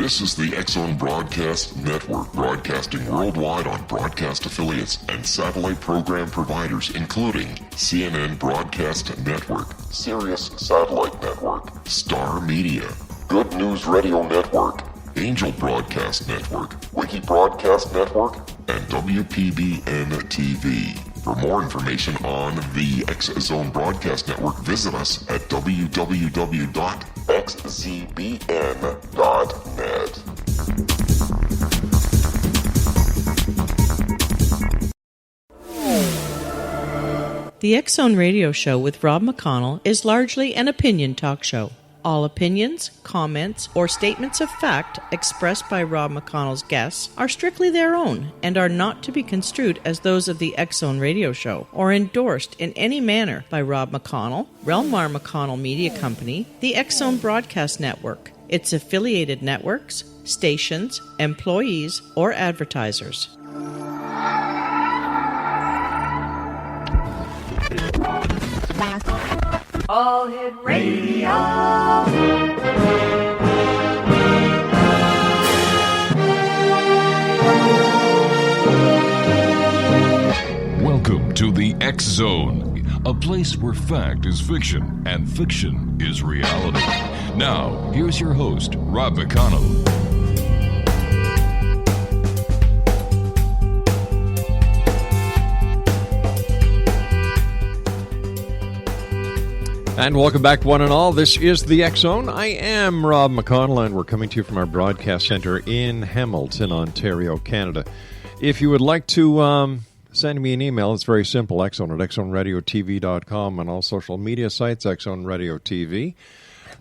This is the X-Zone Broadcast Network, broadcasting worldwide on broadcast affiliates and satellite program providers, including CNN Broadcast Network, Sirius Satellite Network, Star Media, Good News Radio Network, Angel Broadcast Network, Wiki Broadcast Network, and WPBN TV. For more information on the X-Zone Broadcast Network, visit us at www.xzbn.net. The X-Zone Radio Show with Rob McConnell is largely an opinion talk show. All opinions, comments, or statements of fact expressed by Rob McConnell's guests are strictly their own and are not to be construed as those of the X-Zone Radio Show or endorsed in any manner by Rob McConnell, Relmar McConnell Media Company, the X-Zone Broadcast Network, its affiliated networks, stations, employees, or advertisers. All Hit Radio. Welcome to the X Zone, a place where fact is fiction and fiction is reality. Now, here's your host, Rob McConnell. And welcome back, one and all. This is the X-Zone. I am Rob McConnell, and we're coming to you from our broadcast center in Hamilton, Ontario, Canada. If you would like to send me an email, it's very simple, X-Zone at xzoneradiotv.com, and all social media sites, X-Zone Radio TV.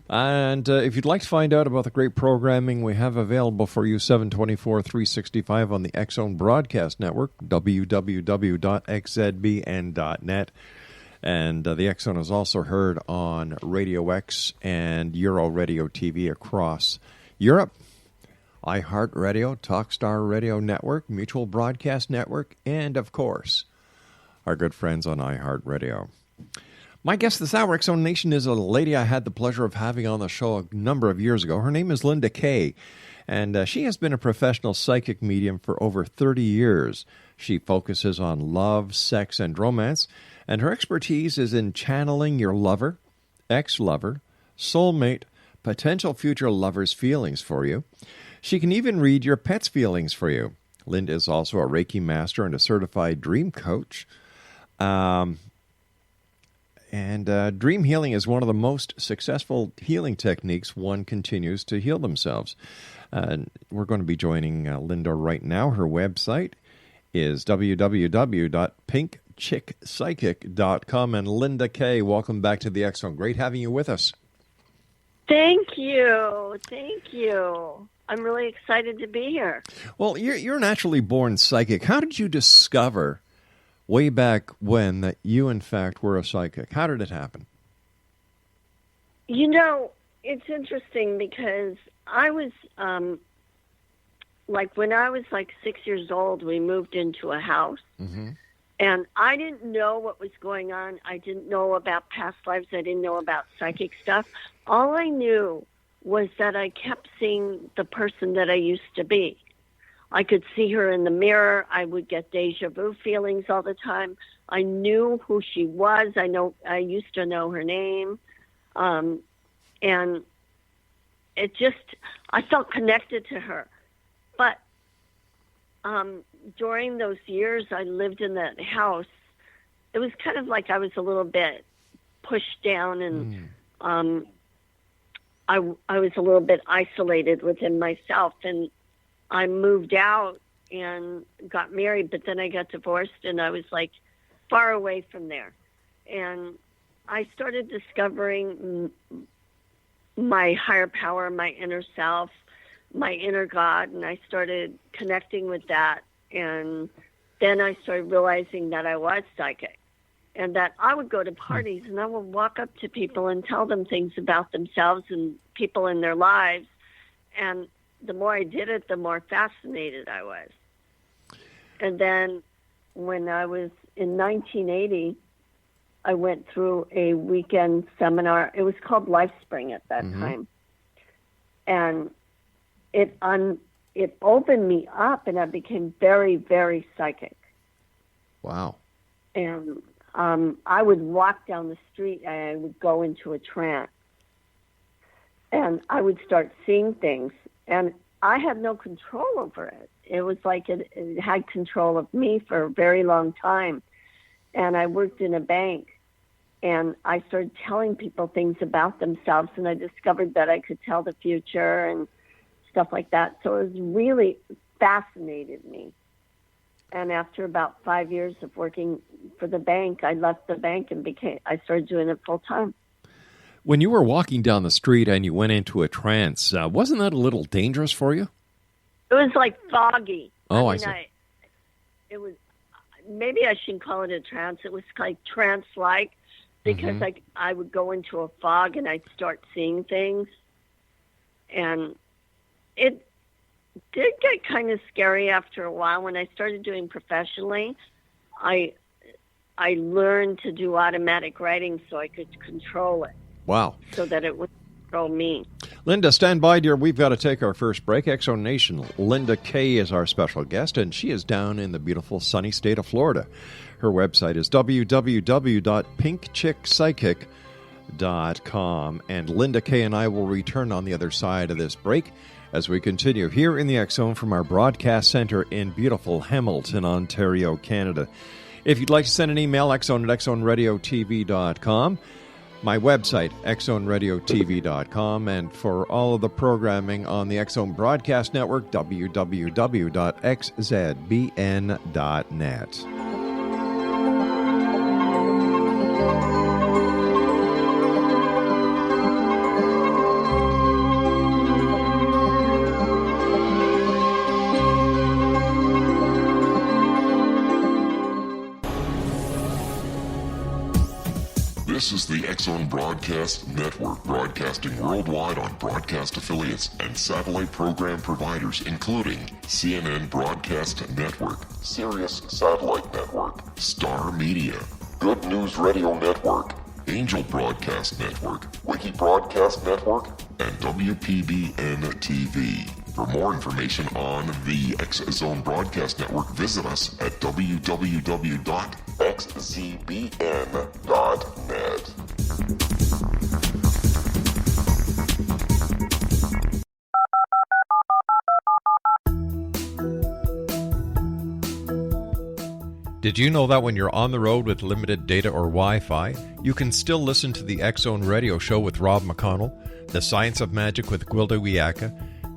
And if you'd like to find out about the great programming we have available for you 7/24/365 on the X-Zone Broadcast Network, www.xzbn.net. And the X-Zone is also heard on Radio X and Euro Radio TV across Europe, iHeartRadio, Talkstar Radio Network, Mutual Broadcast Network, and, of course, our good friends on iHeartRadio. My guest this hour, X-Zone Nation, is a lady I had the pleasure of having on the show a number of years ago. Her name is Linda Kaye, and she has been a professional psychic medium for over 30 years. She focuses on love, sex, and romance, and her expertise is in channeling your lover, ex-lover, soulmate, potential future lover's feelings for you. She can even read your pet's feelings for you. Linda is also a Reiki Master and a certified dream coach. And dream healing is one of the most successful healing techniques one continues to heal themselves. We're going to be joining Linda right now. Her website is www.pinkchickpsychic.com. And Linda Kaye, welcome back to the X-Zone. Great having you with us. Thank you. Thank you. I'm really excited to be here. Well, you're a naturally born psychic. How did you discover way back when that you, in fact, were a psychic? How did it happen? You know, it's interesting because I was, when I was 6 years old, we moved into a house. Mm-hmm. And I didn't know what was going on. I didn't know about past lives. I didn't know about psychic stuff. All I knew was that I kept seeing the person that I used to be. I could see her in the mirror. I would get deja vu feelings all the time. I knew who she was. I used to know her name. And it just, I felt connected to her. But during those years I lived in that house, it was kind of like I was a little bit pushed down, and I was a little bit isolated within myself, and I moved out and got married, but then I got divorced, and I was far away from there. And I started discovering my higher power, my inner self, my inner God, and I started connecting with that. And then I started realizing that I was psychic, and that I would go to parties and I would walk up to people and tell them things about themselves and people in their lives. And the more I did it, the more fascinated I was. And then when I was in 1980, I went through a weekend seminar. It was called Life Spring at that time. And it opened me up, and I became very, very psychic. Wow. And I would walk down the street and I would go into a trance. And I would start seeing things. And I had no control over it. It was like it had control of me for a very long time. And I worked in a bank. And I started telling people things about themselves. And I discovered that I could tell the future and stuff like that. So it was really fascinated me. And after about 5 years of working for the bank, I left the bank and I started doing it full time. When you were walking down the street and you went into a trance, wasn't that a little dangerous for you? It was like foggy. Oh, I see. It was, maybe I shouldn't call it a trance. It was like trance-like because I would go into a fog and I'd start seeing things. And it did get kind of scary after a while. When I started doing professionally, I learned to do automatic writing so I could control it. Wow. So that it would control me. Linda, stand by, dear. We've got to take our first break. Exo Nation, Linda Kaye is our special guest, and she is down in the beautiful sunny state of Florida. Her website is www.pinkchickpsychic.com, and Linda Kaye and I will return on the other side of this break as we continue here in the X-Zone from our broadcast center in beautiful Hamilton, Ontario, Canada. If you'd like to send an email, xzone@xzoneradiotv.com. My website, xzoneradiotv.com, and for all of the programming on the X-Zone Broadcast Network, www.xzbn.net. This is the X-Zone Broadcast Network, broadcasting worldwide on broadcast affiliates and satellite program providers, including CNN Broadcast Network, Sirius Satellite Network, Star Media, Good News Radio Network, Angel Broadcast Network, Wiki Broadcast Network, and WPBN TV. For more information on the X-Zone Broadcast Network, visit us at www.xzbn.net. Did you know that when you're on the road with limited data or Wi-Fi, you can still listen to the X-Zone Radio Show with Rob McConnell, The Science of Magic with Gwilda Wiyaka,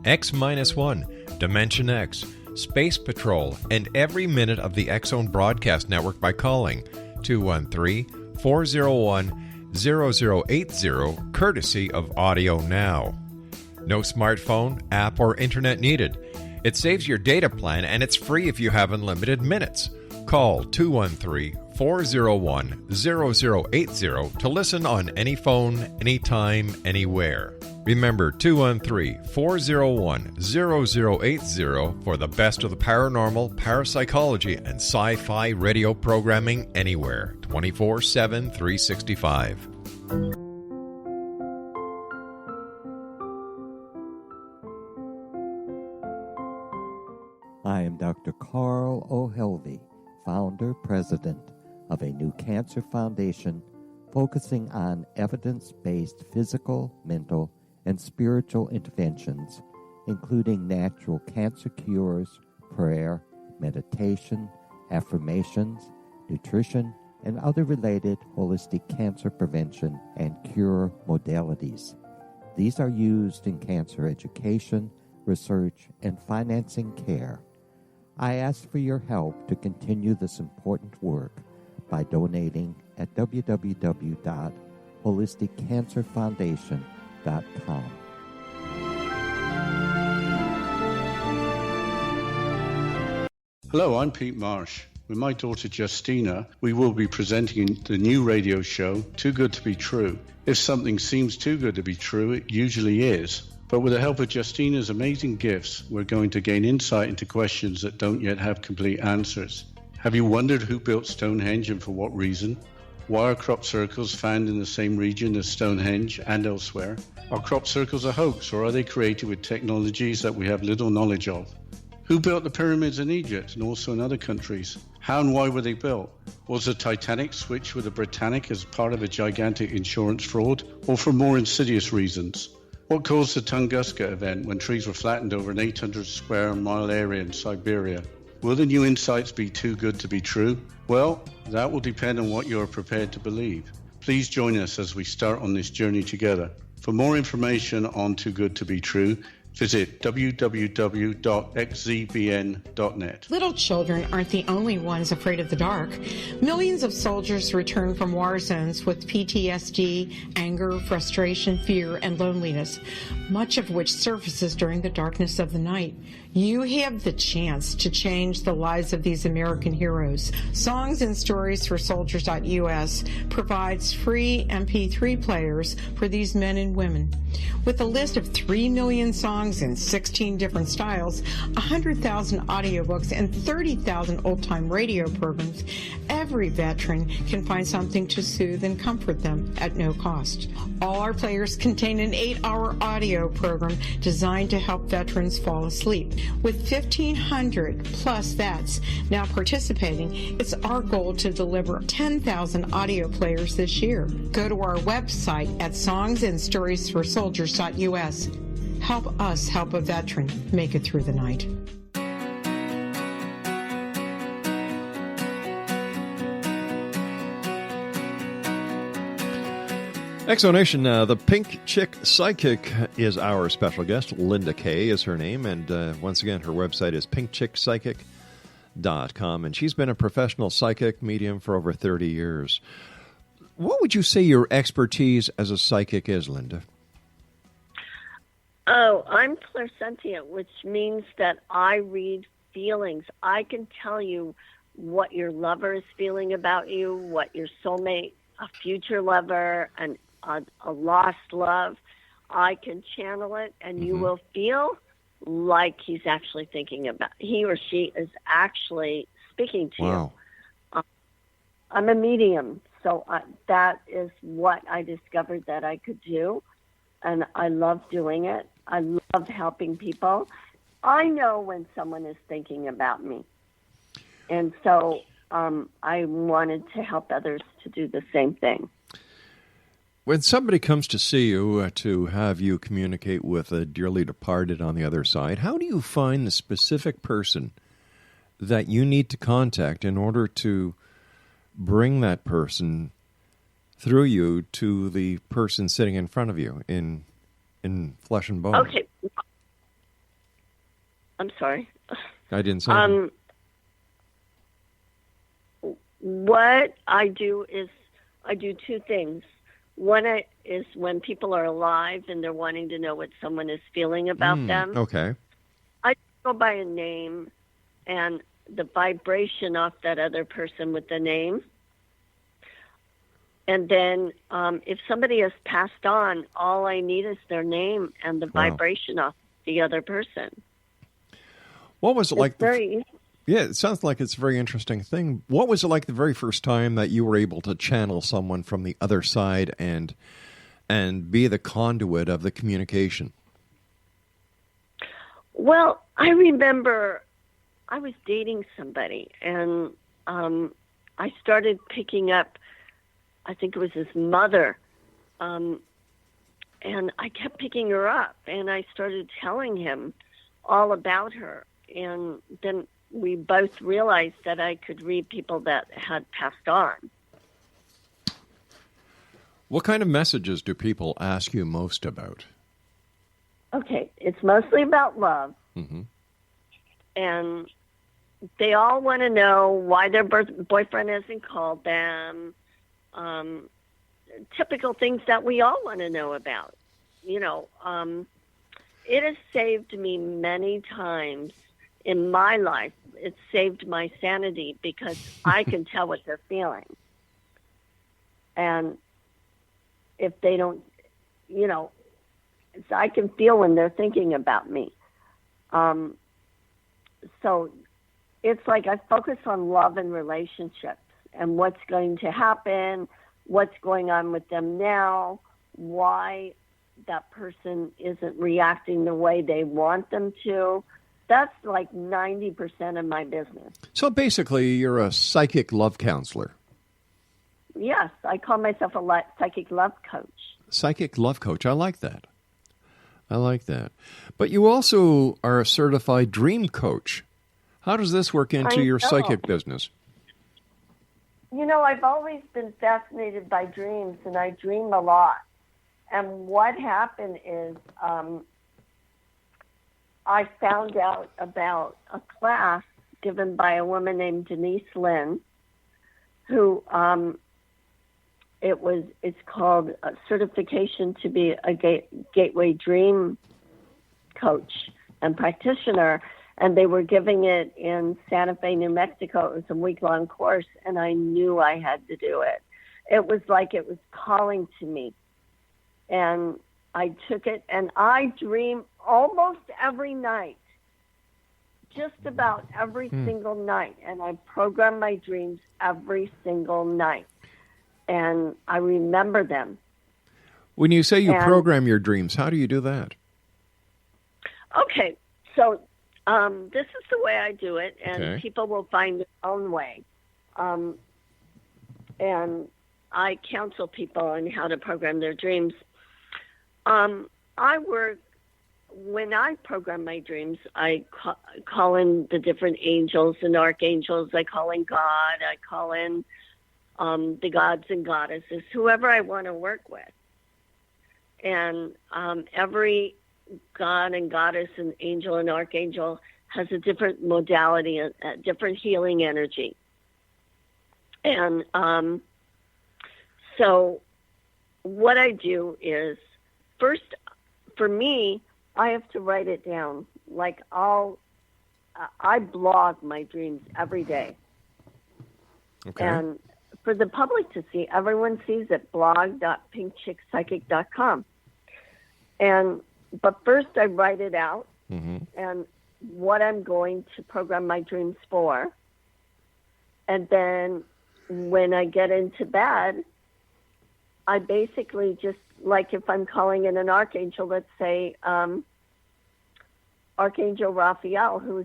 X-1, Dimension X, Space Patrol, and every minute of the X-Zone Broadcast Network by calling 213-401-0080, courtesy of Audio Now. No smartphone, app, or internet needed. It saves your data plan, and it's free if you have unlimited minutes. Call 213-401-0080 to listen on any phone, anytime, anywhere. Remember, 213-401-0080 for the best of the paranormal, parapsychology, and sci-fi radio programming anywhere, 24/7, 365. I am Dr. Carl O'Helvey, founder, president of a new cancer foundation focusing on evidence-based physical, mental, and spiritual interventions, including natural cancer cures, prayer, meditation, affirmations, nutrition, and other related holistic cancer prevention and cure modalities. These are used in cancer education, research, and financing care. I ask for your help to continue this important work by donating at www.holisticcancerfoundation.com. Hello, I'm Pete Marsh. With my daughter Justina, we will be presenting the new radio show, Too Good to Be True. If something seems too good to be true, it usually is. But with the help of Justina's amazing gifts, we're going to gain insight into questions that don't yet have complete answers. Have you wondered who built Stonehenge and for what reason? Why are crop circles found in the same region as Stonehenge and elsewhere? Are crop circles a hoax, or are they created with technologies that we have little knowledge of? Who built the pyramids in Egypt and also in other countries? How and why were they built? Was the Titanic switched with the Britannic as part of a gigantic insurance fraud, or for more insidious reasons? What caused the Tunguska event when trees were flattened over an 800 square mile area in Siberia? Will the new insights be too good to be true? Well, that will depend on what you are prepared to believe. Please join us as we start on this journey together. For more information on Too Good to Be True, visit www.xzbn.net. Little children aren't the only ones afraid of the dark. Millions of soldiers return from war zones with PTSD, anger, frustration, fear, and loneliness, much of which surfaces during the darkness of the night. You have the chance to change the lives of these American heroes. Songs and Stories for Soldiers.us provides free MP3 players for these men and women. With a list of 3 million songs in 16 different styles, 100,000 audiobooks, and 30,000 old-time radio programs, every veteran can find something to soothe and comfort them at no cost. All our players contain an 8-hour audio program designed to help veterans fall asleep. With 1,500 plus vets now participating, it's our goal to deliver 10,000 audio players this year. Go to our website at songsandstoriesforsoldiers.us. Help us help a veteran make it through the night. Exonation, the Pink Chick Psychic is our special guest. Linda Kaye is her name, and once again, her website is pinkchickpsychic.com, and she's been a professional psychic medium for over 30 years. What would you say your expertise as a psychic is, Linda? Oh, I'm clairsentient, which means that I read feelings. I can tell you what your lover is feeling about you, what your soulmate, a future lover, a lost love. I can channel it, and you will feel like he's actually thinking about, he or she is actually speaking to you. I'm a medium, so that is what I discovered that I could do, and I love doing it. I love helping people. I know when someone is thinking about me, and so I wanted to help others to do the same thing. When somebody comes to see you to have you communicate with a dearly departed on the other side, how do you find the specific person that you need to contact in order to bring that person through you to the person sitting in front of you in flesh and bone? Okay. I'm sorry. I didn't say anything. What I do is I do two things. One is when people are alive and they're wanting to know what someone is feeling about them. Okay. I go by a name and the vibration off that other person with the name. And then if somebody has passed on, all I need is their name and the vibration off the other person. What was it like? Very easy. Yeah, it sounds like it's a very interesting thing. What was it like the very first time that you were able to channel someone from the other side and be the conduit of the communication? Well, I remember I was dating somebody, and I started picking up, I think it was his mother, and I kept picking her up, and I started telling him all about her, and then we both realized that I could read people that had passed on. What kind of messages do people ask you most about? Okay, it's mostly about love. Mm-hmm. And they all want to know why their boyfriend hasn't called them. Typical things that we all want to know about. You know, it has saved me many times in my life. It saved my sanity because I can tell what they're feeling. And if they don't, you know, I can feel when they're thinking about me. So it's like I focus on love and relationships and what's going to happen, what's going on with them now, why that person isn't reacting the way they want them to. That's like 90% of my business. So basically, you're a psychic love counselor. Yes, I call myself a psychic love coach. Psychic love coach. I like that. But you also are a certified dream coach. How does this work into your psychic business? You know, I've always been fascinated by dreams, and I dream a lot. And what happened is I found out about a class given by a woman named Denise Lynn, who it's called a certification to be a gateway dream coach and practitioner, and they were giving it in Santa Fe, New Mexico. It was a week-long course, and I knew I had to do it. It was like it was calling to me, and I took it, and I dream almost every night, just about every single night, and I program my dreams every single night, and I remember them. When you say you program your dreams, how do you do that? Okay, so this is the way I do it, and people will find their own way. And I counsel people on how to program their dreams. When I program my dreams, I call in the different angels and archangels. I call in God. I call in the gods and goddesses, whoever I want to work with. And every god and goddess and angel and archangel has a different modality, a different healing energy. And so what I do is, first, for me, I have to write it down. Like I blog my dreams every day. Okay. And for the public to see, everyone sees it, blog.pinkchickpsychic.com. But first I write it out and what I'm going to program my dreams for. And then when I get into bed, I basically just, like if I'm calling in an archangel, let's say Archangel Raphael, who's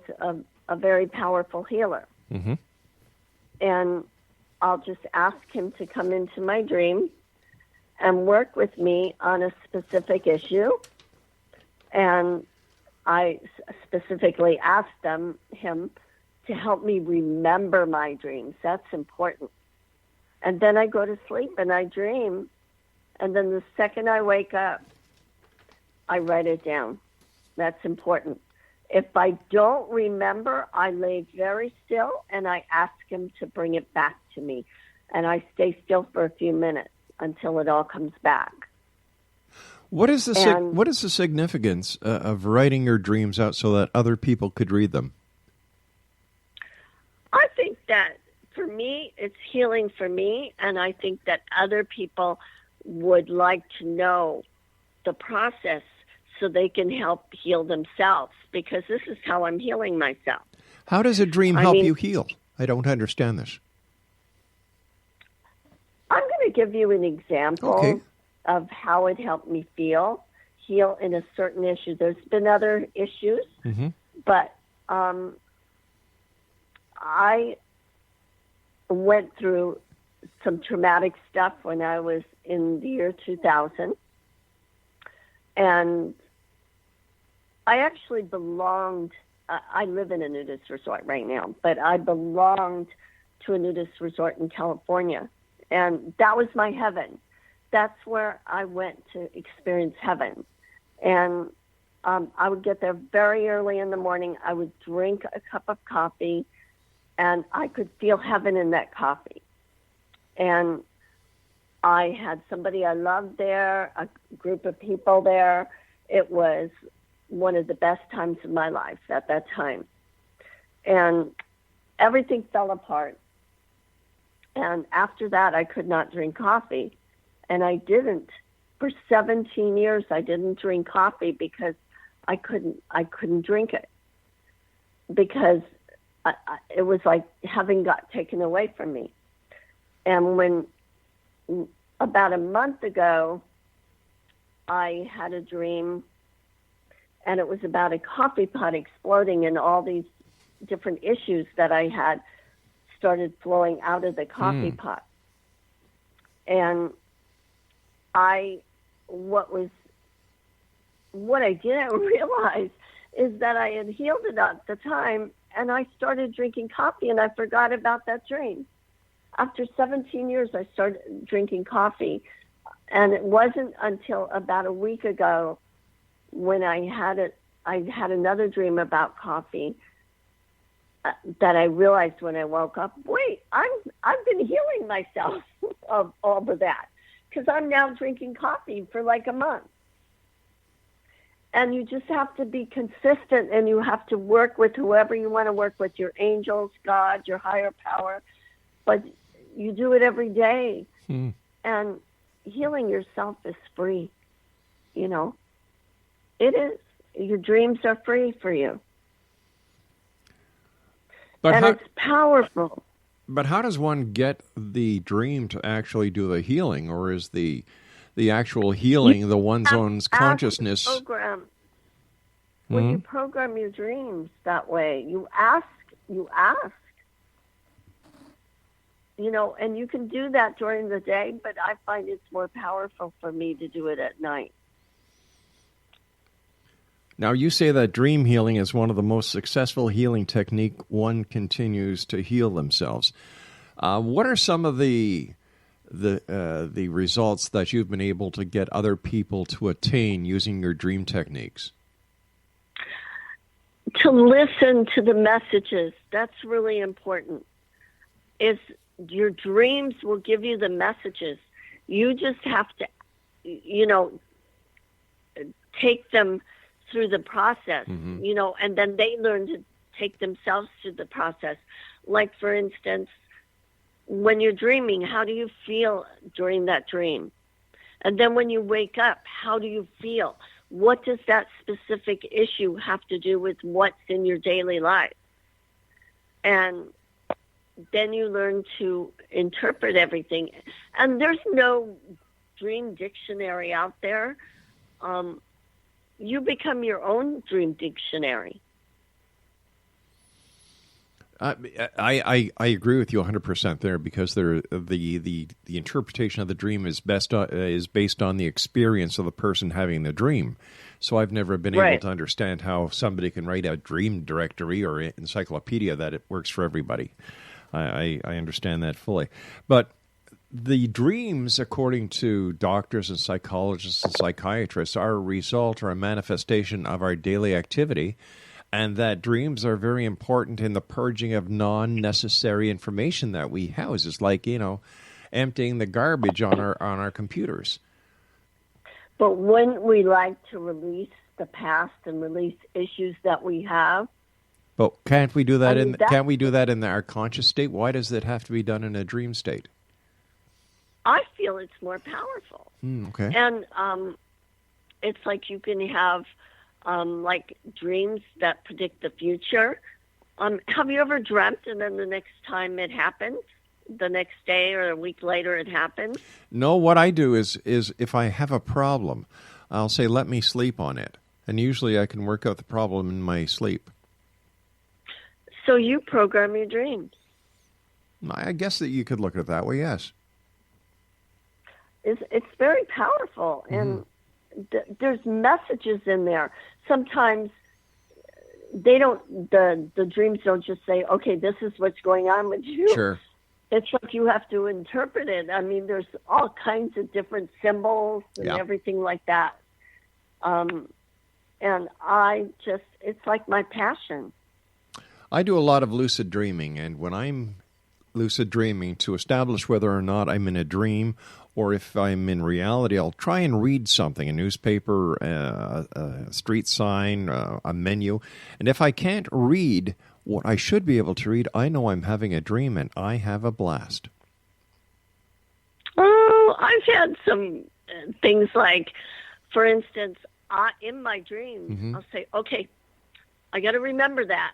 a very powerful healer. And I'll just ask him to come into my dream and work with me on a specific issue. And I specifically asked him to help me remember my dreams. That's important. And then I go to sleep and I dream. And then the second I wake up, I write it down. That's important. If I don't remember, I lay very still and I ask him to bring it back to me. And I stay still for a few minutes until it all comes back. What is the significance of writing your dreams out so that other people could read them? I think that for me, it's healing for me, and I think that other people would like to know the process so they can help heal themselves, because this is how I'm healing myself. How does a dream help you heal? I don't understand this. I'm going to give you an example of how it helped me heal in a certain issue. There's been other issues, but I went through some traumatic stuff when I was in the year 2000. And I actually belonged, I live in a nudist resort right now, but I belonged to a nudist resort in California. And that was my heaven. That's where I went to experience heaven. And I would get there very early in the morning. I would drink a cup of coffee, and I could feel heaven in that coffee. And I had somebody I loved there, a group of people there. It was one of the best times of my life at that time. And everything fell apart. And after that, I could not drink coffee. And I didn't. For 17 years, I didn't drink coffee because I couldn't drink it. Because it was like heaven got taken away from me. And when about a month ago, I had a dream, and it was about a coffee pot exploding, and all these different issues that I had started flowing out of the coffee pot. And what I didn't realize is that I had healed it at the time, and I started drinking coffee, and I forgot about that dream. After 17 years, I started drinking coffee, and it wasn't until about a week ago when I had another dream about coffee that I realized when I woke up, wait, I've been healing myself of all of that, because I'm now drinking coffee for like a month. And you just have to be consistent, and you have to work with whoever you want to work with, your angels, God, your higher power. But you do it every day. And healing yourself is free. You know, it is. Your dreams are free for you. But it's powerful. But how does one get the dream to actually do the healing, or is the actual healing the one's own consciousness? When you program your dreams that way, you ask, you know, and you can do that during the day, but I find it's more powerful for me to do it at night. Now, you say that dream healing is one of the most successful healing technique one continues to heal themselves. What are some of the results that you've been able to get other people to attain using your dream techniques? To listen to the messages. That's really important. Your dreams will give you the messages. You just have to, you know, take them through the process, you know, and then they learn to take themselves through the process. Like, for instance, when you're dreaming, how do you feel during that dream? And then when you wake up, how do you feel? What does that specific issue have to do with what's in your daily life? And then you learn to interpret everything. And there's no dream dictionary out there. You become your own dream dictionary. I agree with you 100% there, because the interpretation of the dream is based on the experience of the person having the dream. So I've never been able to understand how somebody can write a dream directory or encyclopedia that it works for everybody. I understand that fully. But the dreams, according to doctors and psychologists and psychiatrists, are a result or a manifestation of our daily activity, and that dreams are very important in the purging of non-necessary information that we house. It's like, you know, emptying the garbage on our computers. But wouldn't we like to release the past and release issues that we have? But can't we do that can't we do that in our conscious state? Why does it have to be done in a dream state? I feel it's more powerful. Okay. And it's like you can have like dreams that predict the future. Have you ever dreamt and then the next time it happens, the next day or a week later it happens? No, what I do is if I have a problem, I'll say, let me sleep on it. And usually I can work out the problem in my sleep. So you program your dreams. I guess that you could look at it that way, yes. It's very powerful, and there's messages in there. Sometimes they don't. The dreams don't just say, "Okay, this is what's going on with you." Sure. It's like you have to interpret it. I mean, there's all kinds of different symbols and everything like that. And it's like my passion. I do a lot of lucid dreaming, and when I'm lucid dreaming, to establish whether or not I'm in a dream or if I'm in reality, I'll try and read something, a newspaper, a street sign, a menu. And if I can't read what I should be able to read, I know I'm having a dream, and I have a blast. Oh, I've had some things like, for instance, in my dreams, I'll say, okay, I got to remember that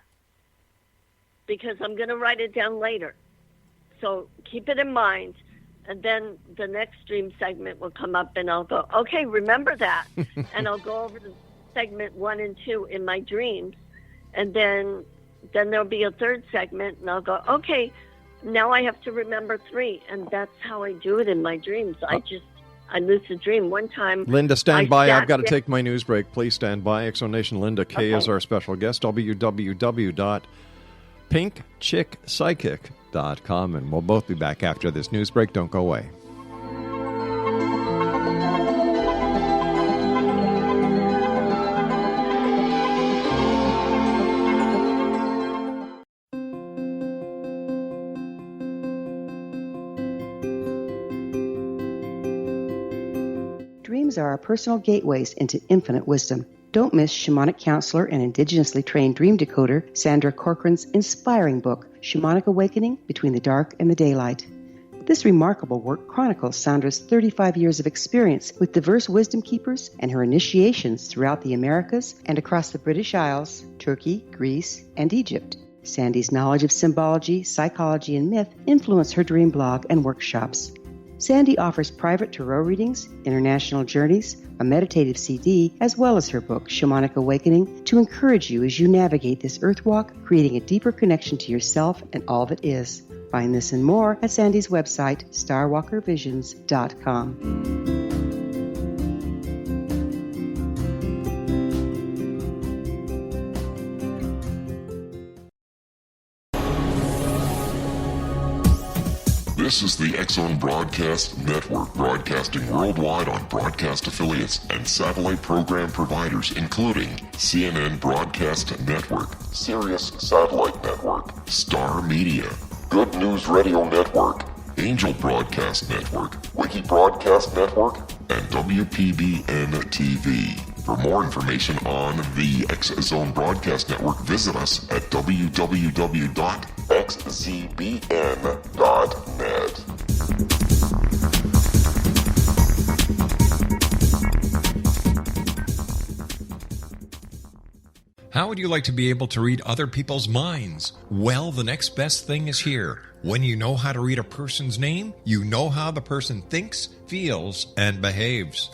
because I'm going to write it down later. So keep it in mind. And then the next dream segment will come up and I'll go, okay, remember that. And I'll go over to segment 1 and 2 in my dreams. And then there'll be a third segment and I'll go, okay, now I have to remember 3. And that's how I do it in my dreams. I lucid dream. One time, Linda, stand by. I've got to take my news break. Please stand by. Exo Nation Linda Kaye is our special guest. www.pinkchickpsychic.com. And we'll both be back after this news break. Don't go away. Dreams are our personal gateways into infinite wisdom. Don't miss shamanic counselor and indigenously trained dream decoder Sandra Corcoran's inspiring book, Shamanic Awakening Between the Dark and the Daylight. This remarkable work chronicles Sandra's 35 years of experience with diverse wisdom keepers and her initiations throughout the Americas and across the British Isles, Turkey, Greece, and Egypt. Sandy's knowledge of symbology, psychology, and myth influenced her dream blog and workshops. Sandy offers private tarot readings, international journeys, a meditative CD, as well as her book, Shamanic Awakening, to encourage you as you navigate this earth walk, creating a deeper connection to yourself and all that is. Find this and more at Sandy's website, starwalkervisions.com. This is the X-Zone Broadcast Network, broadcasting worldwide on broadcast affiliates and satellite program providers, including CNN Broadcast Network, Sirius Satellite Network, Star Media, Good News Radio Network, Angel Broadcast Network, Wiki Broadcast Network, and WPBN TV. For more information on the X-Zone Broadcast Network, visit us at www.xzbn.net. How would you like to be able to read other people's minds? Well, the next best thing is here. When you know how to read a person's name, you know how the person thinks, feels, and behaves.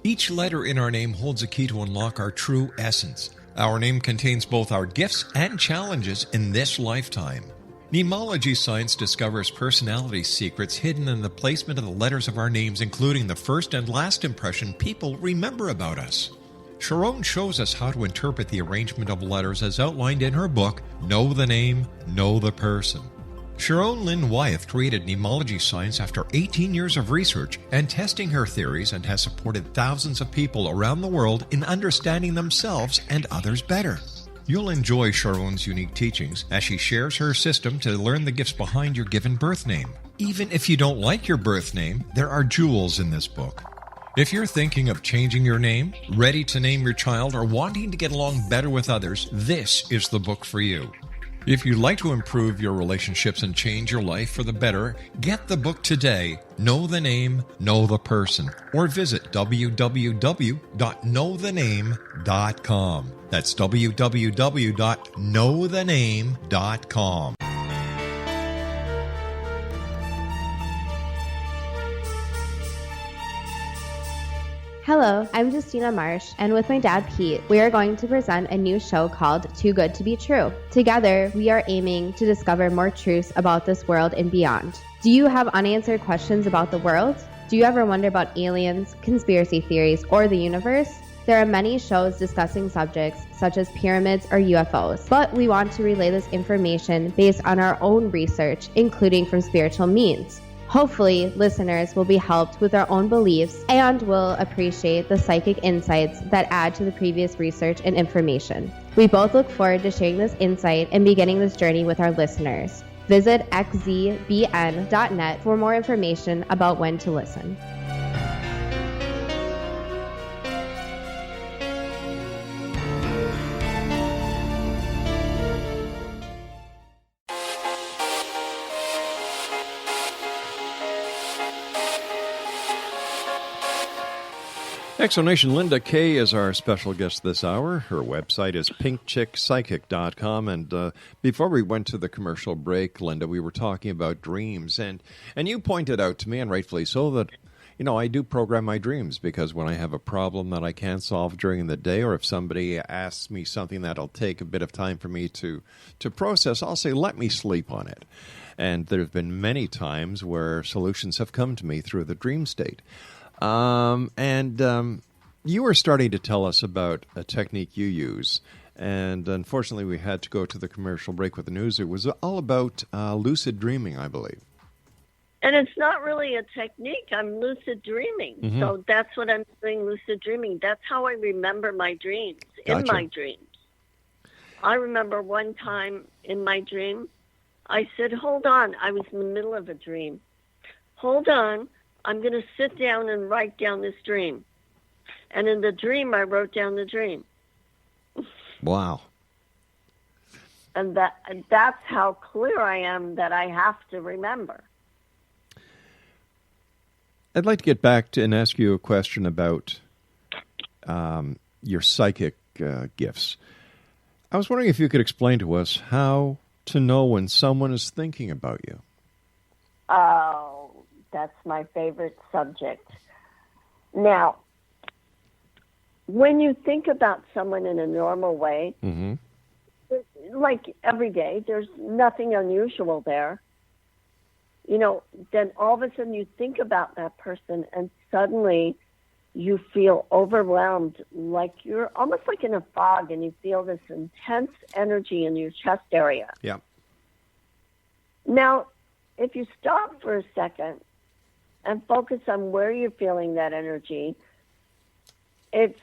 Each letter in our name holds a key to unlock our true essence. Our name contains both our gifts and challenges in this lifetime. Mnemology science discovers personality secrets hidden in the placement of the letters of our names, including the first and last impression people remember about us. Sharon shows us how to interpret the arrangement of letters as outlined in her book, Know the Name, Know the Person. Sharon Lynn Wyeth created mnemology science after 18 years of research and testing her theories, and has supported thousands of people around the world in understanding themselves and others better. You'll enjoy Sharon's unique teachings as she shares her system to learn the gifts behind your given birth name. Even if you don't like your birth name, there are jewels in this book. If you're thinking of changing your name, ready to name your child, or wanting to get along better with others, this is the book for you. If you'd like to improve your relationships and change your life for the better, get the book today, Know the Name, Know the Person, or visit www.knowthename.com. That's www.knowthename.com. Hello, I'm Justina Marsh, and with my dad Pete, we are going to present a new show called Too Good to Be True. Together, we are aiming to discover more truths about this world and beyond. Do you have unanswered questions about the world? Do you ever wonder about aliens, conspiracy theories, or the universe? There are many shows discussing subjects such as pyramids or UFOs, but we want to relay this information based on our own research, including from spiritual means. Hopefully, listeners will be helped with their own beliefs and will appreciate the psychic insights that add to the previous research and information. We both look forward to sharing this insight and beginning this journey with our listeners. Visit xzbn.net for more information about when to listen. Exonation Linda Kaye is our special guest this hour. Her website is pinkchickpsychic.com. And before we went to the commercial break, Linda, we were talking about dreams. And you pointed out to me, and rightfully so, that, you know, I do program my dreams because when I have a problem that I can't solve during the day, or if somebody asks me something that'll take a bit of time for me to process, I'll say, let me sleep on it. And there have been many times where solutions have come to me through the dream state. You were starting to tell us about a technique you use, and unfortunately we had to go to the commercial break with the news. It was all about lucid dreaming, I believe. And it's not really a technique. I'm lucid dreaming. Mm-hmm. So that's what I'm doing, lucid dreaming. That's how I remember my dreams, in my dreams. I remember one time in my dream, I said, hold on. I was in the middle of a dream. Hold on. I'm going to sit down and write down this dream. And in the dream, I wrote down the dream. Wow. And that's how clear I am that I have to remember. I'd like to get back to and ask you a question about your psychic gifts. I was wondering if you could explain to us how to know when someone is thinking about you. Oh, that's my favorite subject. Now, when you think about someone in a normal way, mm-hmm. like every day, there's nothing unusual there. You know, then all of a sudden you think about that person and suddenly you feel overwhelmed, like you're almost like in a fog, and you feel this intense energy in your chest area. Yeah. Now, if you stop for a second and focus on where you're feeling that energy, it's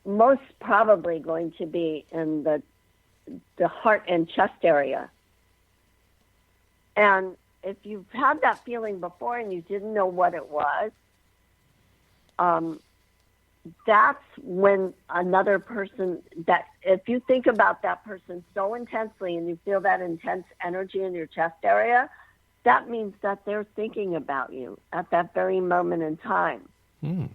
most probably going to be in the heart and chest area. And if you've had that feeling before and you didn't know what it was, that's when another person, that if you think about that person so intensely and you feel that intense energy in your chest area, that means that they're thinking about you at that very moment in time. Mm.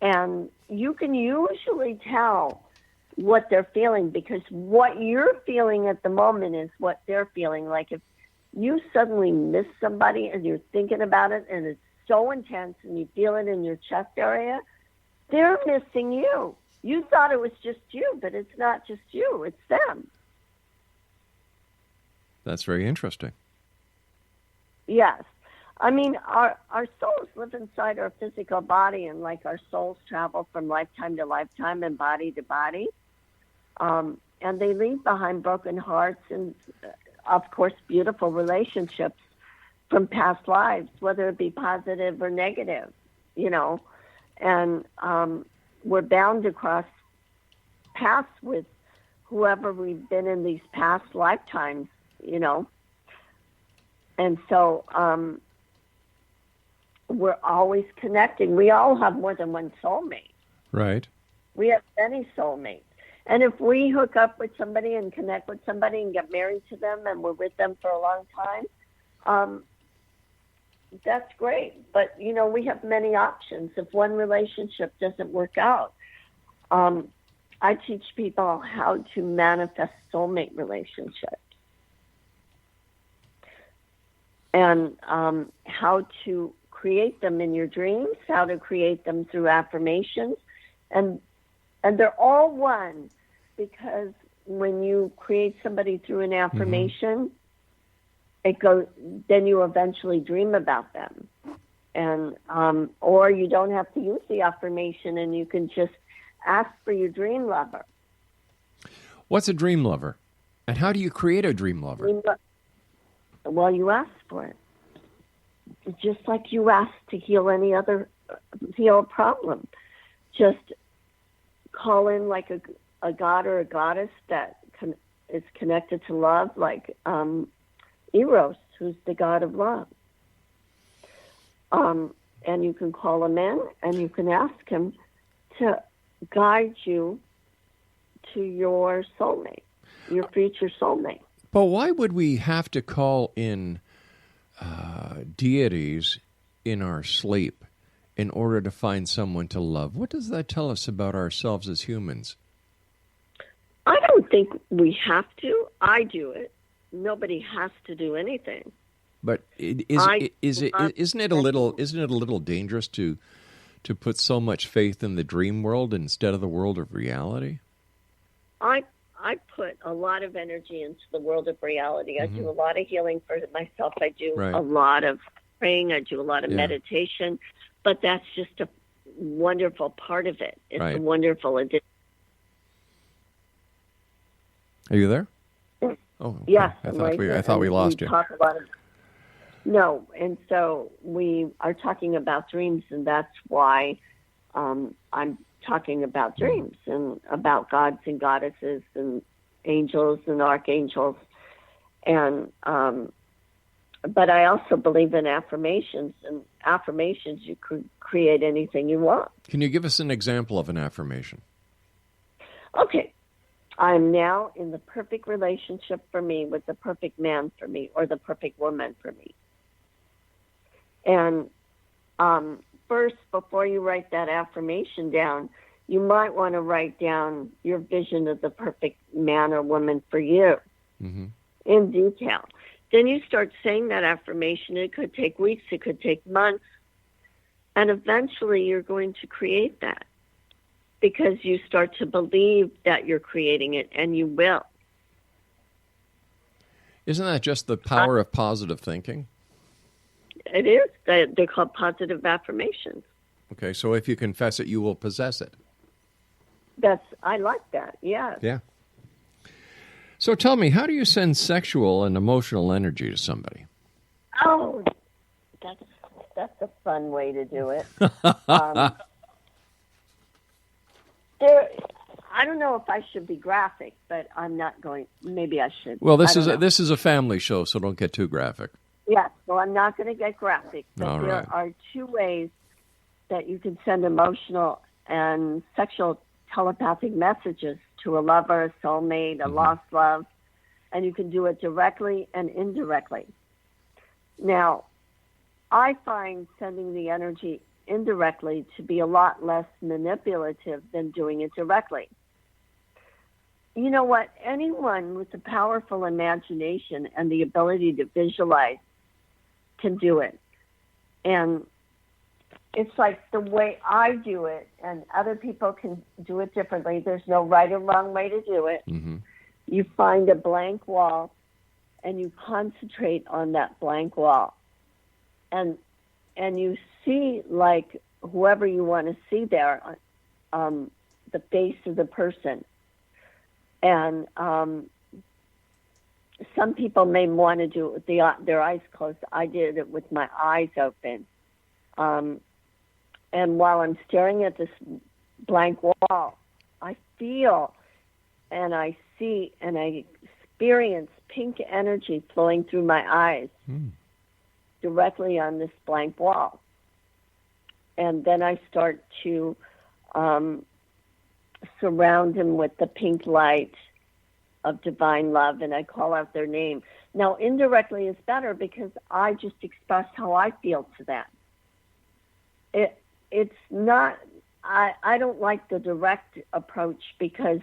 And you can usually tell what they're feeling, because what you're feeling at the moment is what they're feeling. Like if you suddenly miss somebody and you're thinking about it and it's so intense and you feel it in your chest area, they're missing you. You thought it was just you, but it's not just you, it's them. That's very interesting. Yes. I mean, our souls live inside our physical body, and like our souls travel from lifetime to lifetime and body to body. And they leave behind broken hearts and, of course, beautiful relationships from past lives, whether it be positive or negative, you know. And we're bound to cross paths with whoever we've been in these past lifetimes, you know. And so we're always connecting. We all have more than one soulmate. Right. We have many soulmates. And if we hook up with somebody and connect with somebody and get married to them and we're with them for a long time, that's great. But, you know, we have many options. If one relationship doesn't work out, I teach people how to manifest soulmate relationships and how to create them in your dreams, how to create them through affirmations. And they're all one, because when you create somebody through an affirmation, it goes, then you eventually dream about them. And or you don't have to use the affirmation and you can just ask for your dream lover. What's a dream lover? And how do you create a dream lover? Well, you ask for it. Just like you ask to heal any other problem. Just call in like a god or a goddess that is connected to love, like Eros, who's the god of love. And you can call him in and you can ask him to guide you to your soulmate, your future soulmate. But why would we have to call in deities in our sleep in order to find someone to love. What does that tell us about ourselves as humans? I don't think we have to. I do it. Nobody has to do anything. But isn't it a little dangerous to put so much faith in the dream world instead of the world of reality? I put a lot of energy into the world of reality. I do a lot of healing for myself. I do a lot of praying. I do a lot of meditation. But that's just a wonderful part of it. It's a wonderful addition. Are you there? Oh, okay. yes. I thought we lost you. Talk about it. No, and so we are talking about dreams, and that's why I'm talking about dreams and about gods and goddesses and angels and archangels. And but I also believe in affirmations, and affirmations, you could create anything you want. Can you give us an example of an affirmation? Okay. I'm now in the perfect relationship for me with the perfect man for me or the perfect woman for me. And first, before you write that affirmation down, you might want to write down your vision of the perfect man or woman for you in detail. Then you start saying that affirmation. It could take weeks. It could take months. And eventually you're going to create that because you start to believe that you're creating it, and you will. Isn't that just the power of positive thinking? It is. They're called positive affirmations. Okay, so if you confess it, you will possess it. I like that, yeah. Yeah. So tell me, how do you send sexual and emotional energy to somebody? Oh, that's a fun way to do it. I don't know if I should be graphic, but I'm not going. Maybe I should. Well, this is a family show, so don't get too graphic. Yeah, well, I'm not going to get graphic, but All there are two ways that you can send emotional and sexual telepathic messages to a lover, a soulmate, a lost love, and you can do it directly and indirectly. Now, I find sending the energy indirectly to be a lot less manipulative than doing it directly. You know what? Anyone with a powerful imagination and the ability to visualize can do it. And it's like the way I do it, and other people can do it differently. There's no right or wrong way to do it. You find a blank wall, and you concentrate on that blank wall. And you see, like, whoever you want to see there, the face of the person. And some people may want to do it with their eyes closed. I did it with my eyes open. And while I'm staring at this blank wall, I feel and I see and I experience pink energy flowing through my eyes directly on this blank wall. And then I start to surround him with the pink light of divine love, and I call out their name. Now, indirectly is better because I just express how I feel to that. It's not, I don't like the direct approach because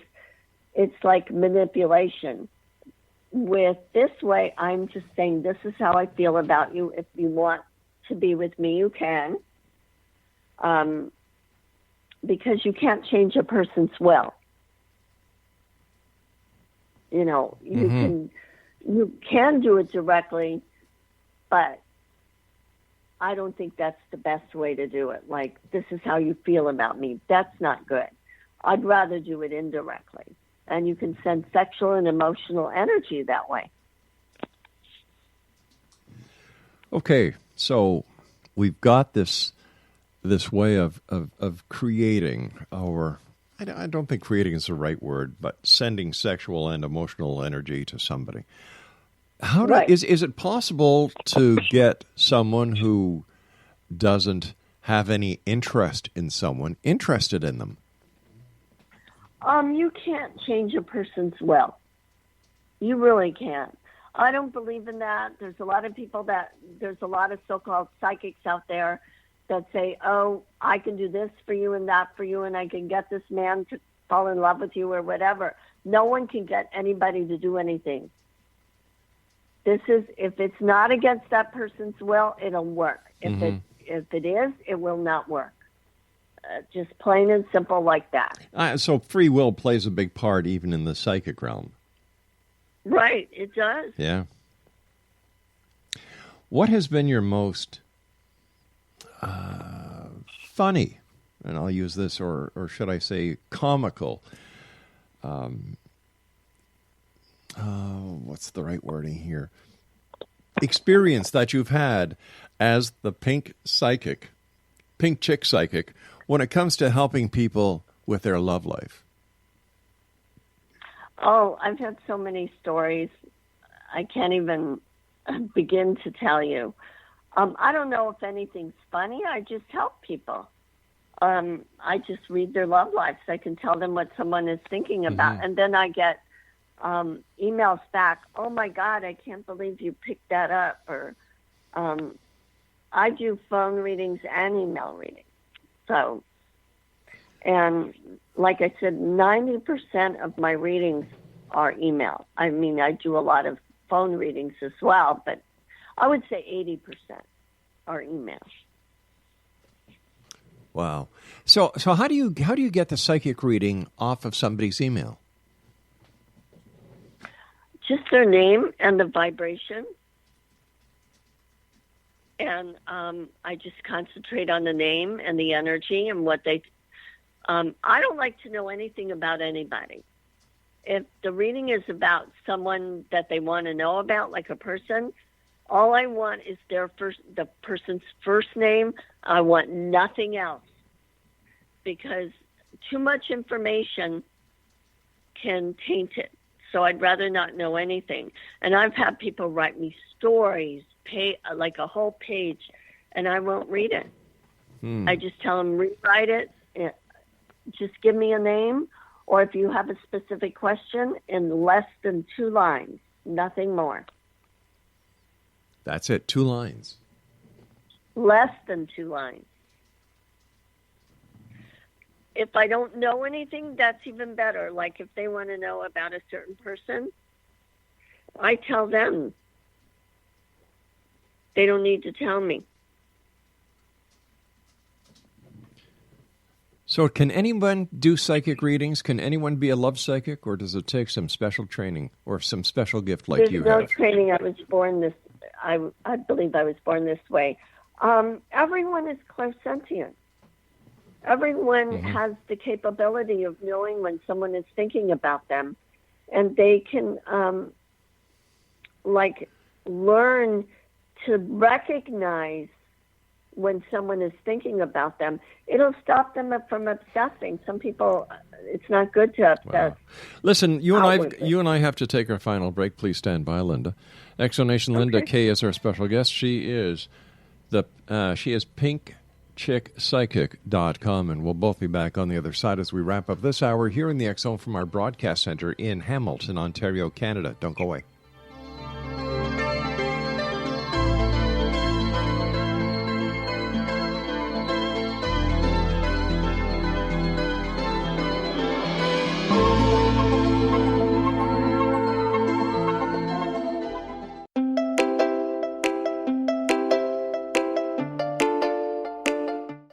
it's like manipulation. With this way, I'm just saying, this is how I feel about you. If you want to be with me, you can. Because you can't change a person's will. You know, you can do it directly, but I don't think that's the best way to do it. Like, this is how you feel about me. That's not good. I'd rather do it indirectly. And you can send sexual and emotional energy that way. Okay, so we've got this way of creating our, I don't think creating is the right word, but sending sexual and emotional energy to somebody. Is it possible to get someone who doesn't have any interest in someone interested in them? You can't change a person's will. You really can't. I don't believe in that. There's a lot of people there's a lot of so-called psychics out there that say, oh, I can do this for you and that for you, and I can get this man to fall in love with you or whatever. No one can get anybody to do anything. If it's not against that person's will, it'll work. If it is, it will not work. Just plain and simple like that. So free will plays a big part even in the psychic realm. Right, it does. Yeah. What has been your most funny, and I'll use this, or should I say comical, what's the right wording here, experience that you've had as the pink chick psychic, when it comes to helping people with their love life? Oh, I've had so many stories. I can't even begin to tell you. I don't know if anything's funny. I just help people. I just read their love lives. I can tell them what someone is thinking about. And then I get emails back, oh, my God, I can't believe you picked that up. Or I do phone readings and email readings. So, and like I said, 90% of my readings are email. I mean, I do a lot of phone readings as well, but I would say 80% are email. Wow. So how do you get the psychic reading off of somebody's email? Just their name and the vibration. And I just concentrate on the name and the energy and what they... I don't like to know anything about anybody. If the reading is about someone that they want to know about, like a person, all I want is the person's first name. I want nothing else, because too much information can taint it. So I'd rather not know anything. And I've had people write me stories, like a whole page, and I won't read it. I just tell them, rewrite it. Just give me a name, or if you have a specific question, in less than 2 lines, nothing more. That's it, 2 lines. Less than 2 lines. If I don't know anything, that's even better. Like if they want to know about a certain person, I tell them. They don't need to tell me. So can anyone do psychic readings? Can anyone be a love psychic, or does it take some special training or some special gift like you have? There's no training. I was born this. I believe I was born this way. Everyone is clairsentient. Everyone has the capability of knowing when someone is thinking about them, and they can learn to recognize when someone is thinking about them. It'll stop them from obsessing. Some people, it's not good to obsess. Wow. Listen, you and I have to take our final break. Please stand by, Linda. Exonation Linda Kaye is our special guest. She is pinkchickpsychic.com, and we'll both be back on the other side as we wrap up this hour here in the X Zone from our broadcast center in Hamilton, Ontario, Canada. Don't go away.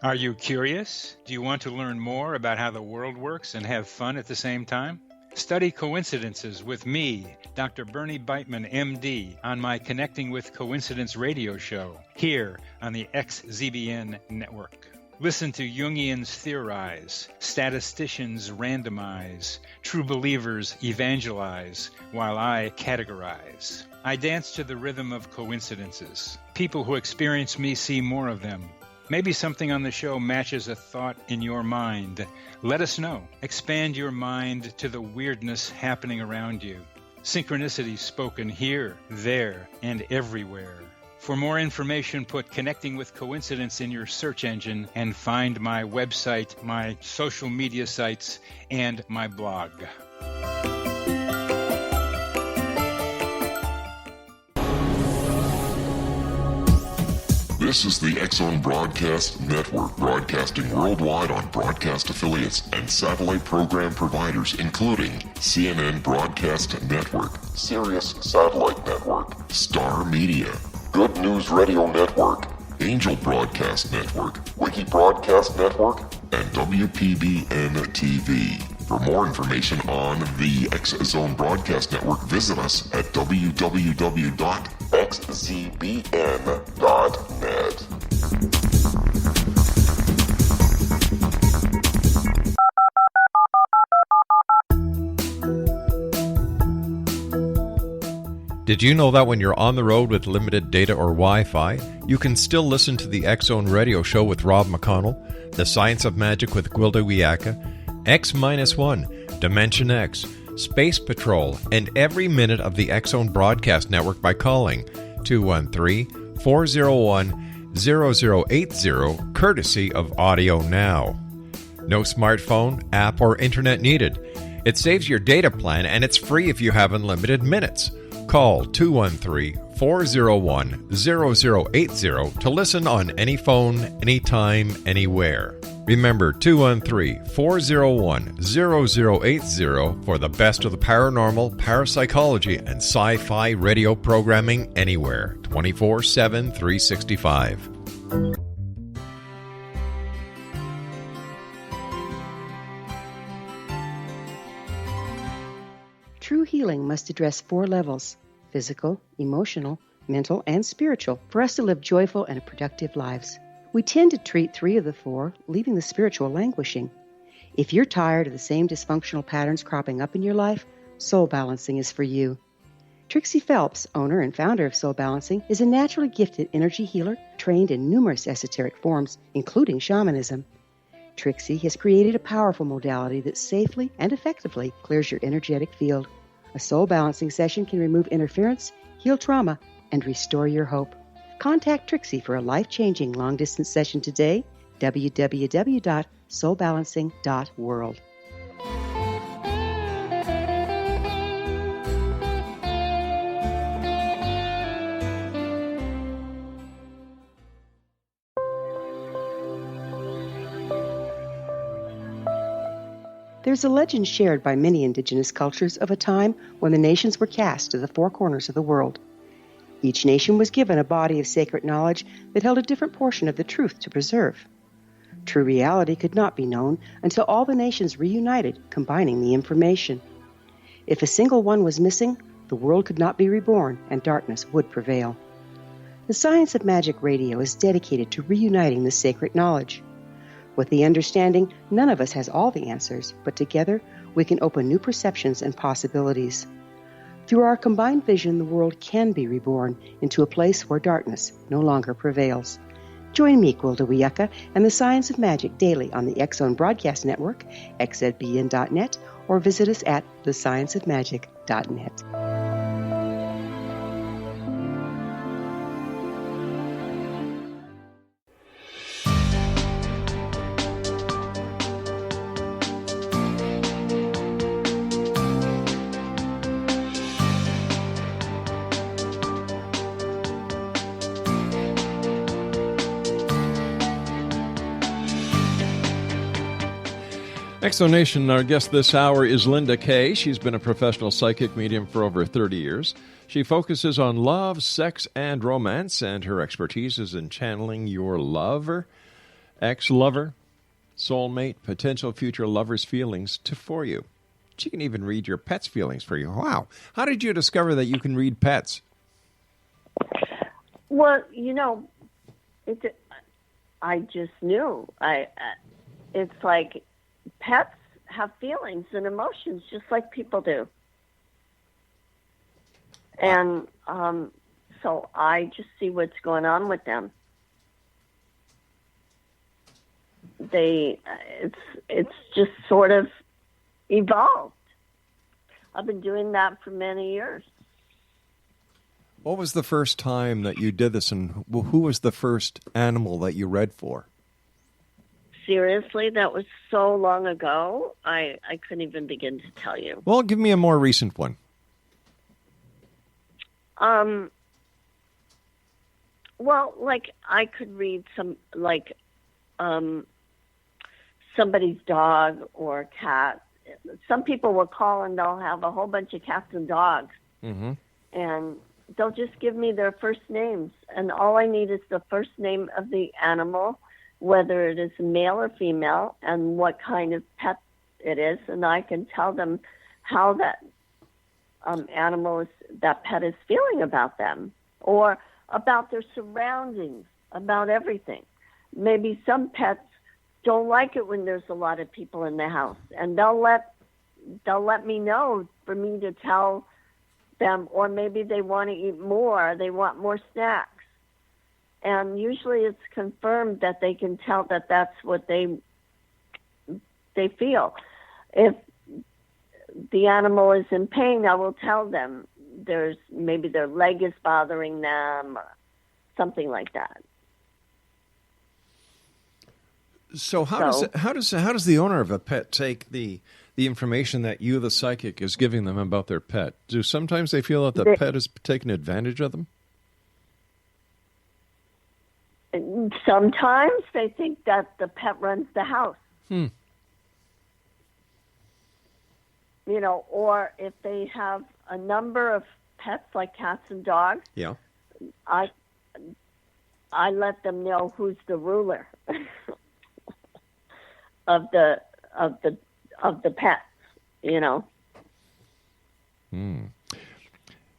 Are you curious? Do you want to learn more about how the world works and have fun at the same time? Study coincidences with me, Dr. Bernie Beitman, MD, on my Connecting with Coincidence radio show here on the XZBN network. Listen to Jungians theorize, statisticians randomize, true believers evangelize, while I categorize. I dance to the rhythm of coincidences. People who experience me see more of them. Maybe something on the show matches a thought in your mind. Let us know. Expand your mind to the weirdness happening around you. Synchronicity spoken here, there, and everywhere. For more information, put Connecting with Coincidence in your search engine and find my website, my social media sites, and my blog. This is the X-Zone Broadcast Network, broadcasting worldwide on broadcast affiliates and satellite program providers, including CNN Broadcast Network, Sirius Satellite Network, Star Media, Good News Radio Network, Angel Broadcast Network, Wiki Broadcast Network, and WPBN TV. For more information on the X-Zone Broadcast Network, visit us at www.xzbn.net. Did you know that when you're on the road with limited data or Wi-Fi, you can still listen to the X-Zone Radio Show with Rob McConnell, The Science of Magic with Gwilda Wiyaka, X-1, Dimension X, Space Patrol, and every minute of the X-Zone Broadcast Network by calling 213-401-0080, courtesy of Audio Now. No smartphone, app, or internet needed. It saves your data plan, and it's free if you have unlimited minutes. Call 213-401-0080 to listen on any phone, anytime, anywhere. Remember, 213-401-0080 for the best of the paranormal, parapsychology, and sci-fi radio programming anywhere, 24/7, 365. True healing must address 4 levels: physical, emotional, mental, and spiritual, for us to live joyful and productive lives. We tend to treat 3 of the 4, leaving the spiritual languishing. If you're tired of the same dysfunctional patterns cropping up in your life, Soul Balancing is for you. Trixie Phelps, owner and founder of Soul Balancing, is a naturally gifted energy healer trained in numerous esoteric forms, including shamanism. Trixie has created a powerful modality that safely and effectively clears your energetic field. A Soul Balancing session can remove interference, heal trauma, and restore your hope. Contact Trixie for a life-changing long-distance session today, www.soulbalancing.world. There's a legend shared by many indigenous cultures of a time when the nations were cast to the 4 corners of the world. Each nation was given a body of sacred knowledge that held a different portion of the truth to preserve. True reality could not be known until all the nations reunited, combining the information. If a single one was missing, the world could not be reborn and darkness would prevail. The Science of Magic Radio is dedicated to reuniting the sacred knowledge. With the understanding, none of us has all the answers, but together we can open new perceptions and possibilities. Through our combined vision, the world can be reborn into a place where darkness no longer prevails. Join me, Gwilda Wiyaka, and the Science of Magic daily on the X-Zone Broadcast Network, xzbn.net, or visit us at thescienceofmagic.net. Exonation, our guest this hour is Linda Kaye. She's been a professional psychic medium for over 30 years. She focuses on love, sex, and romance, and her expertise is in channeling your lover, ex-lover, soulmate, potential future lover's feelings for you. She can even read your pet's feelings for you. Wow. How did you discover that you can read pets? Well, I just knew. It's like pets have feelings and emotions just like people do. And so I just see what's going on with them. It's just sort of evolved. I've been doing that for many years. What was the first time that you did this, and who was the first animal that you read for? Seriously, that was so long ago, I couldn't even begin to tell you. Well, give me a more recent one. Well, like I could read somebody's dog or cat. Some people will call and they'll have a whole bunch of cats and dogs. Mm-hmm. And they'll just give me their first names. And all I need is the first name of the animal, whether it is male or female, and what kind of pet it is. And I can tell them how that that pet is feeling about them, or about their surroundings, about everything. Maybe some pets don't like it when there's a lot of people in the house, and they'll let me know for me to tell them, or maybe they want to eat more, they want more snacks. And usually it's confirmed that they can tell that that's what they feel. If the animal is in pain, I will tell them maybe their leg is bothering them or something like that. So how does the owner of a pet take the information that you, the psychic, is giving them about their pet? Do sometimes they feel that the pet is taking advantage of them? Sometimes they think that the pet runs the house. Or if they have a number of pets like cats and dogs, yeah, I let them know who's the ruler of the pets.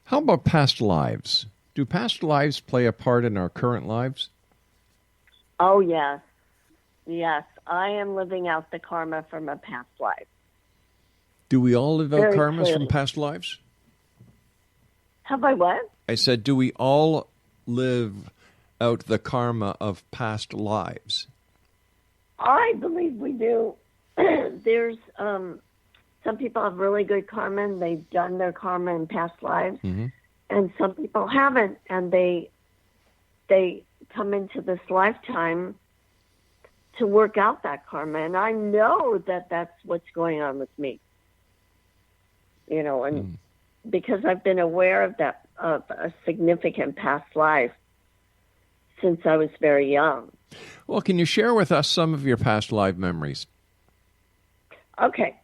How about past lives? Do past lives play a part in our current lives? Oh yes. I am living out the karma from a past life. Do we all live out Very karmas clearly. from past lives? Have I what? I said, do we all live out the karma of past lives? I believe we do. There's some people have really good karma and they've done their karma in past lives, and some people haven't, and they come into this lifetime to work out that karma. And I know that that's what's going on with me. And because I've been aware of that, of a significant past life since I was very young. Well, can you share with us some of your past life memories? Okay.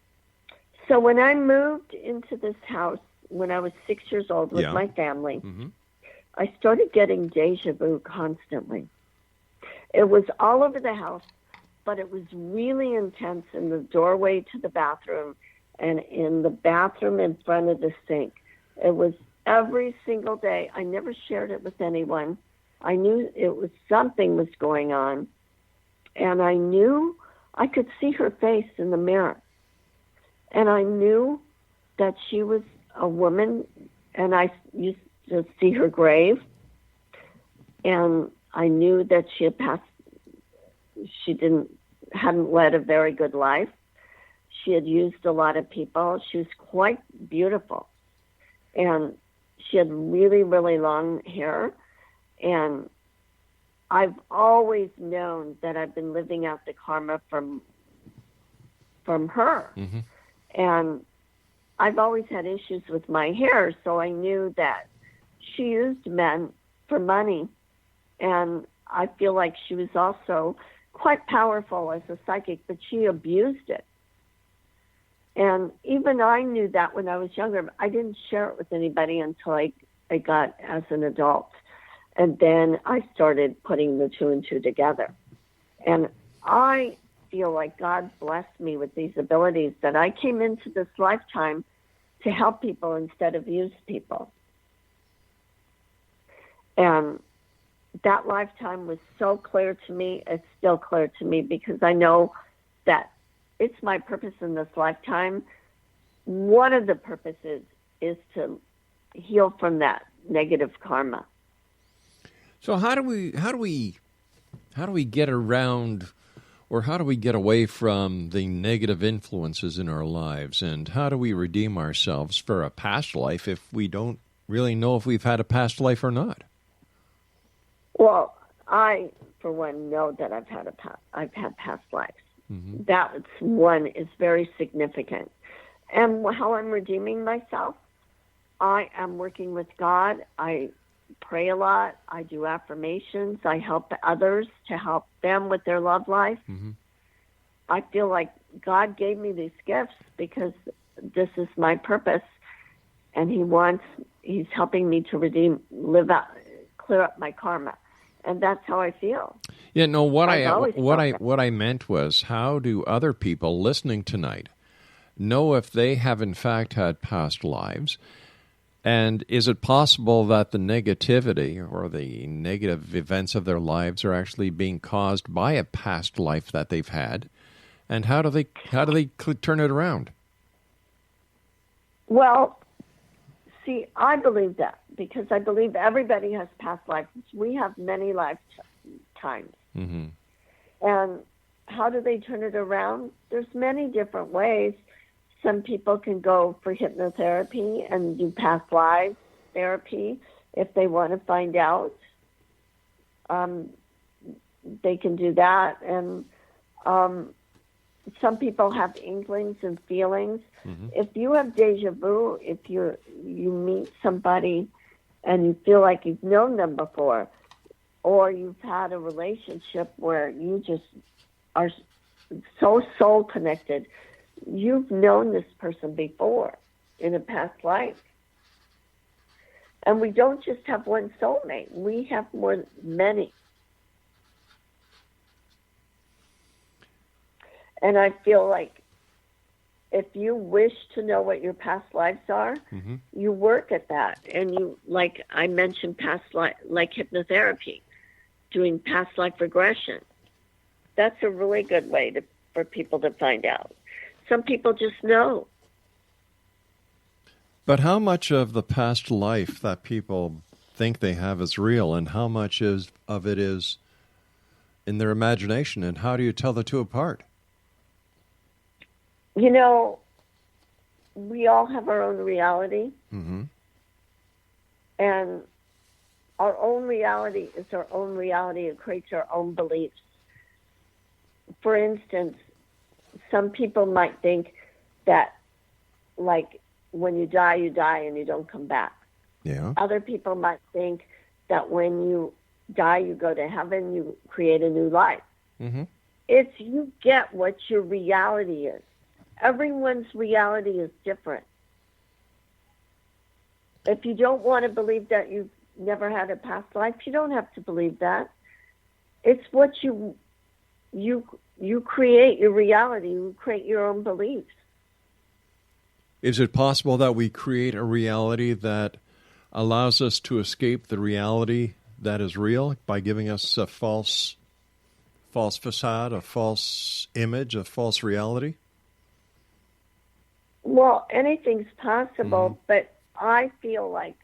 So when I moved into this house when I was 6 years old with my family, I started getting deja vu constantly. It was all over the house, but it was really intense in the doorway to the bathroom and in the bathroom in front of the sink. It was every single day. I never shared it with anyone. I knew something was going on, and I knew I could see her face in the mirror. And I knew that she was a woman, and I used to see her grave, and I knew that she had passed. She hadn't led a very good life. She had used a lot of people. She was quite beautiful, and she had really, really long hair. And I've always known that I've been living out the karma from her. And I've always had issues with my hair, so I knew that she used men for money. And I feel like she was also quite powerful as a psychic, but she abused it. And even I knew that when I was younger, but I didn't share it with anybody until I got as an adult. And then I started putting the two and two together. And I feel like God blessed me with these abilities, that I came into this lifetime to help people instead of use people. And that lifetime was so clear to me. It's still clear to me because I know that it's my purpose in this lifetime. One of the purposes is to heal from that negative karma. So how do we get around, or how do we get away from the negative influences in our lives, and how do we redeem ourselves for a past life if we don't really know if we've had a past life or not? Well, I, for one, know that I've had past lives. That one is very significant. And how I'm redeeming myself, I am working with God. I pray a lot. I do affirmations. I help others to help them with their love life. Mm-hmm. I feel like God gave me these gifts because this is my purpose, and He's helping me to clear up my karma, and that's how I feel. Yeah, no. What I meant was, how do other people listening tonight know if they have in fact had past lives? And is it possible that the negativity or the negative events of their lives are actually being caused by a past life that they've had? And how do they turn it around? Well, see, I believe that because I believe everybody has past lives. We have many lifetimes. Mm-hmm. And how do they turn it around? There's many different ways. Some people can go for hypnotherapy and do past life therapy if they want to find out. They can do that. And some people have inklings and feelings. Mm-hmm. If you have deja vu, if you meet somebody and you feel like you've known them before, or you've had a relationship where you just are so soul connected, you've known this person before in a past life. And we don't just have one soulmate. We have many. And I feel like if you wish to know what your past lives are, mm-hmm. you work at that. And you, like I mentioned, past life, like hypnotherapy, doing past life regression. That's a really good way for people to find out. Some people just know. But how much of the past life that people think they have is real, and how much of it is in their imagination, and how do you tell the two apart? You know, we all have our own reality. Mm-hmm. And our own reality is our own reality. It creates our own beliefs. For instance, some people might think that, like, when you die and you don't come back. Yeah. Other people might think that when you die, you go to heaven, you create a new life. Mm-hmm. It's you get what your reality is. Everyone's reality is different. If you don't want to believe that you've never had a past life, you don't have to believe that. It's what you create your reality. You create your own beliefs. Is it possible that we create a reality that allows us to escape the reality that is real by giving us a false facade, a false image, a false reality? Well, anything's possible, but I feel like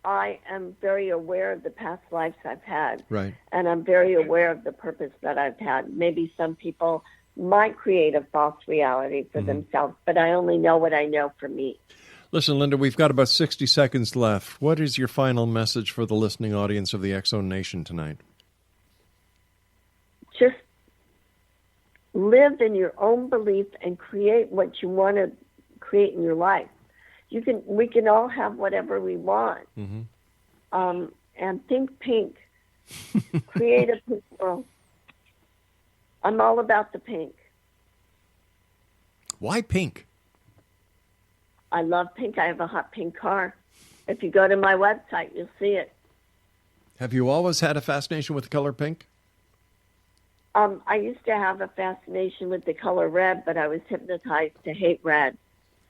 I am very aware of the past lives I've had. Right. And I'm very aware of the purpose that I've had. Maybe some people might create a false reality for themselves, but I only know what I know for me. Listen, Linda, we've got about 60 seconds left. What is your final message for the listening audience of the X-Zone Nation tonight? Just live in your own belief and create what you want to create in your life. We can all have whatever we want. Mm-hmm. And think pink. Create a pink world. I'm all about the pink. Why pink? I love pink. I have a hot pink car. If you go to my website, you'll see it. Have you always had a fascination with the color pink? I used to have a fascination with the color red, but I was hypnotized to hate red.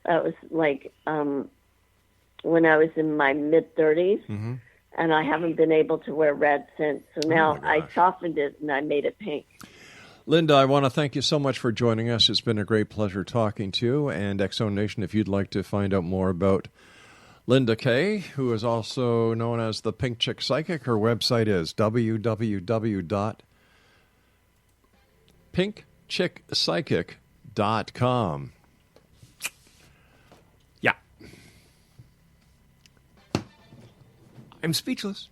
That was like when I was in my mid-30s, mm-hmm. and I haven't been able to wear red since. So now I softened it, and I made it pink. Linda, I want to thank you so much for joining us. It's been a great pleasure talking to you. And X-Zone Nation, if you'd like to find out more about Linda Kaye, who is also known as the Pink Chick Psychic, her website is www.pinkchickpsychic.com. Yeah. I'm speechless.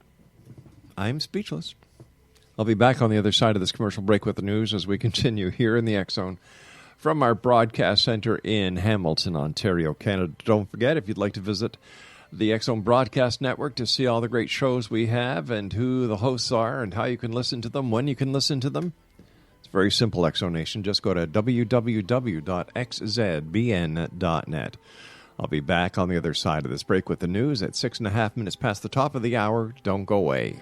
I'll be back on the other side of this commercial break with the news as we continue here in the X-Zone from our broadcast center in Hamilton, Ontario, Canada. Don't forget, if you'd like to visit the X Zone Broadcast Network to see all the great shows we have and who the hosts are and how you can listen to them, when you can listen to them. It's very simple, X Zone Nation. Just go to www.xzbn.net. I'll be back on the other side of this break with the news at 6.5 minutes past the top of the hour. Don't go away.